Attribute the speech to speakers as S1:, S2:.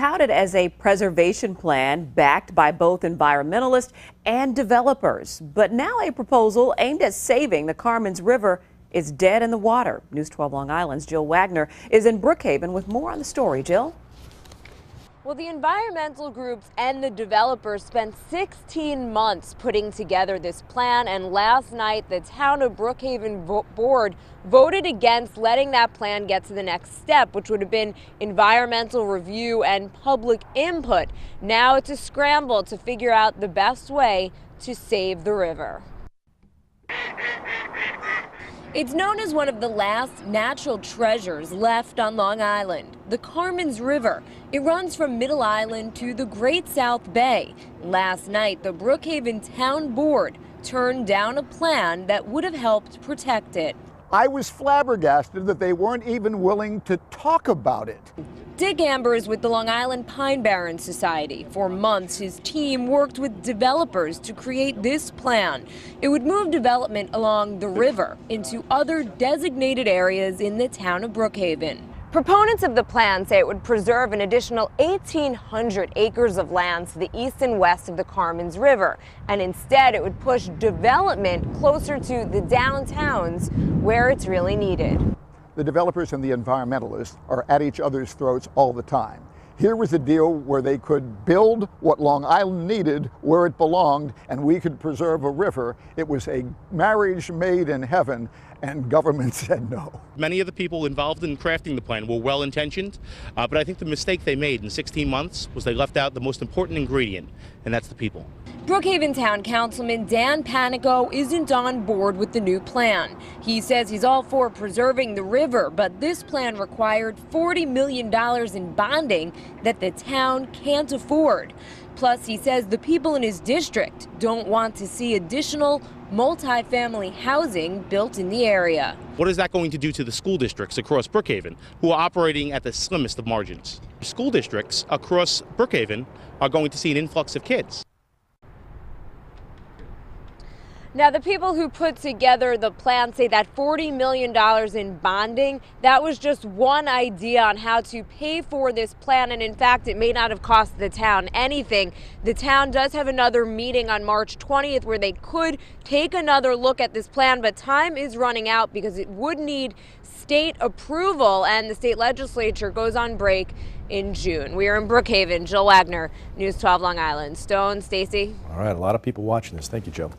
S1: touted as a preservation plan backed by both environmentalists and developers. But now a proposal aimed at saving the Carmans River is dead in the water. News 12 Long Island's Jill Wagner is in Brookhaven with more on the story. Jill?
S2: Well, the environmental groups and the developers spent 16 months putting together this plan, and last night the town of Brookhaven board voted against letting that plan get to the next step, which would have been environmental review and public input. Now it's a scramble to figure out the best way to save the river. It's known as one of the last natural treasures left on Long Island, the Carmans River. It runs from Middle Island to the Great South Bay. Last night, the Brookhaven Town Board turned down a plan that would have helped protect it.
S3: I was flabbergasted that they weren't even willing to talk about it.
S2: Dick Amber is with the Long Island Pine Barrens Society. For months, his team worked with developers to create this plan. It would move development along the river into other designated areas in the town of Brookhaven. Proponents of the plan say it would preserve an additional 1,800 acres of land to the east and west of the Carmans River, and instead it would push development closer to the downtowns where it's really needed.
S3: The developers and the environmentalists are at each other's throats all the time. Here was a deal where they could build what Long Island needed where it belonged, and we could preserve a river. It was a marriage made in heaven, and government said no.
S4: Many of the people involved in crafting the plan were well-intentioned, but I think the mistake they made in 16 months was they left out the most important ingredient, and that's the people.
S2: Brookhaven Town Councilman Dan Panico isn't on board with the new plan. He says he's all for preserving the river, but this plan required $40 million in bonding that the town can't afford. Plus, he says the people in his district don't want to see additional multi-family housing built in the area.
S4: What is that going to do to the school districts across Brookhaven, who are operating at the slimmest of margins? School districts across Brookhaven are going to see an influx of kids.
S2: Now, the people who put together the plan say that $40 million in bonding, that was just one idea on how to pay for this plan. And in fact, it may not have cost the town anything. The town does have another meeting on March 20th where they could take another look at this plan, but time is running out because it would need state approval, and the state legislature goes on break in June. We are in Brookhaven. Jill Wagner, News 12 Long Island. Stone, Stacy.
S5: All right, a lot of people watching this. Thank you, Joe.